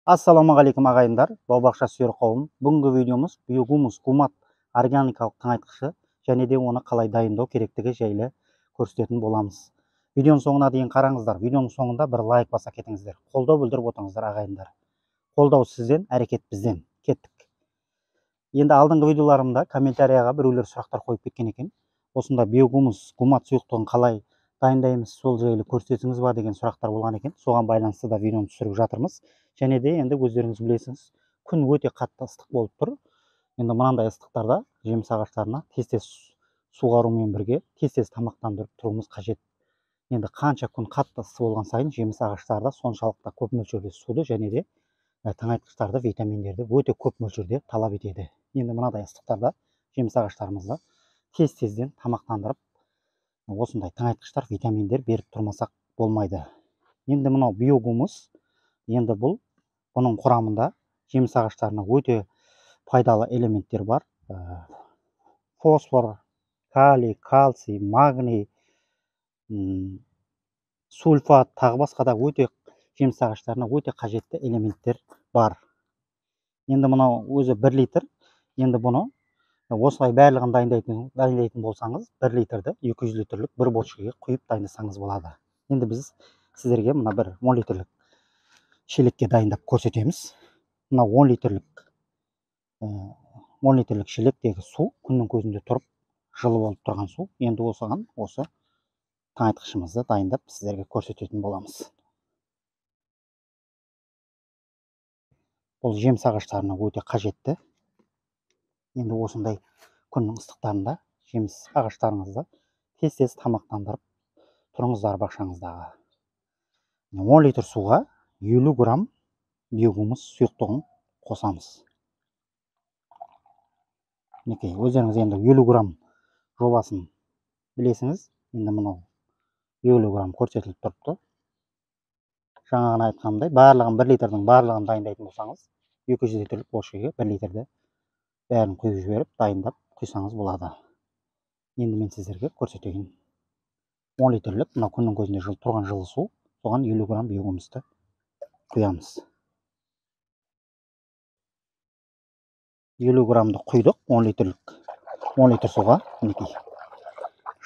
Ассалаумағалейкум ағайындар, бау-бақша сүйер қауым. Бүгінгі видеомыз биогумус гумат органикалық тыңайтқышы және де оны қалай дайындау керектігі жайлы көрсететін боламыз. Видеоның соңына дейін қараңыздар. Видеоның соңында бір лайк баса кетіңіздер. Қолдау білдіріп отырыңыздар ағайындар. Қолдау сізден, әрекет бізден. Кеттік. Енді алдыңғы видеоларымда комментарияға біреулер сұрақтар қойып кеткен екен. Осында биогумус гумат сұйықтығын қалай дайындаймыз, сол жайлы көрсетіңіз ба деген сұрақтар болған екен. Соған байланысты да видеоны түсіріп жатырмыз. Және де енді өздеріңіз білесіңіз, күн өте қатты ыстық болып тұр. Енді мынандай ыстықтарда жеміс ағаштарына тез-тез суғарумен бірге тез-тез тамақтандырып тұруымыз қажет. Енді қанша күн қатты ыстық болған сайын жеміс ағаштарда соншалықты көп мөлшерде суды және де тыңайтқыштарды, витаминдерді өте көп мөлшерде талап етеді. Енді мынадай ыстықтарда жеміс ағаштарымызды тез-тезден тамақтандырып, осындай тыңайтқыштар, витаминдер беріп тұрмасақ болмайды. Енді мынау биогумус, енді бұның құрамында жеміс ағаштарына өте пайдалы элементтер бар. Фосфор, калий, кальций, магний, сульфат, тағы басқа да өте жеміс ағаштарына өте қажетті элементтер бар. Енді мынау өзі 1 литр. Енді бұны осылай барлығын дайындайтын болсаңыз, 1 литрді 200 литрлік бір бочкаға құйып дайындасаңыз болады. Енді біз сіздерге мына бір 10 литрлік шелекке дайындап көрсетеміз. Мына 10 литрлік шелектегі су күннің көзінде тұрып жылы болып тұрған су. Енді осыған осы тыңайтқышымызды дайындап сіздерге көрсететін боламыз. Бұл жеміс ағаштарына өте қажетті. Енді осындай күннің ыстықтарында жеміс ағаштарыңызды тез-тез тамақтандырып тұрыңыздар бақшаңыздағы. 10 литр суға 50 грамм биогумус сұйықтығын қосамыз. Мінекей, өздеріңіз енді 50 грамм жобасын білесіңіз. Енді мынау 50 грамм көрсетіліп тұрыпты. Жаңағына айтқанымдай, барлығын 1 литрдің барлығын дайындайтын болсаңыз, 200 литрлік бочкаға 1 литрді бәрін құйып жіберіп, дайындап құйсаңыз болады. Енді мен сіздерге көрсетейін. 10 литрлік мына күннің көзінде тұрған жылы су, соған 50 грамм биогумусты құямыз. 50 граммды құйдық 10 литр суға. Мінекей,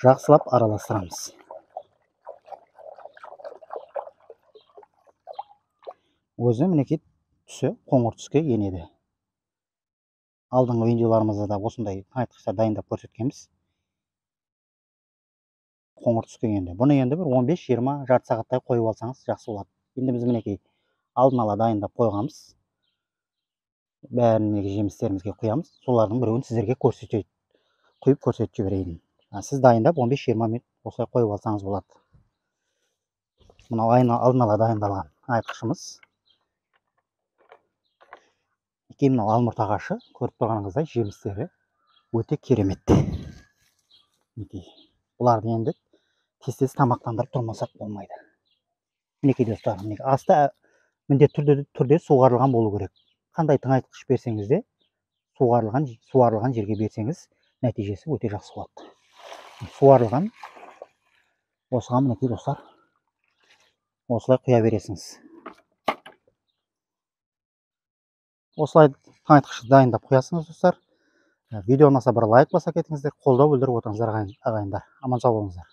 жақсылап араластырамыз. Өзі мінекей түсі қоңыр түске енеді. Алдыңғы видеоларымызда да осындай тыңайтқыштар дайындап көрсеткенбіз. Қоңыр түске енді. Бұны енді бір 15-20 жарты сағаттай қойып алсаңыз жақсы болады. Енді біз мінекей алдын ала дайындап қойғанбыз. Бәрін жемістерімізге құямыз. Солардың біреуін сіздерге құйып көрсетіп жіберейін. Сіз дайындап 15-20 минут осылай қойып алсаңыз болады. Мынау алдын ала дайындалған тыңайтқышымыз. Мынау алмұрт ағашы, көріп тұрғаныңыздай жемістері өте керемет. Бұларды енді тез-тез тамақтандырып тұрмасақ болмайды. Мінекей достар, асты міндетті түрде суғарылған болу керек. Қандай тыңайтқыш берсеңіз де, суарылған жерге берсеңіз, нәтижесі өте жақсы болады. Суарылған, осыған мінекей достар, осылай құя бересіңіз. Осылай тыңайтқышты дайындап қоясыңыз достар. Видео ұнаса бір лайк баса кетіңіздер, қолдау білдіріп отырыңыздар ағайындар. Аман сау болыңыздар.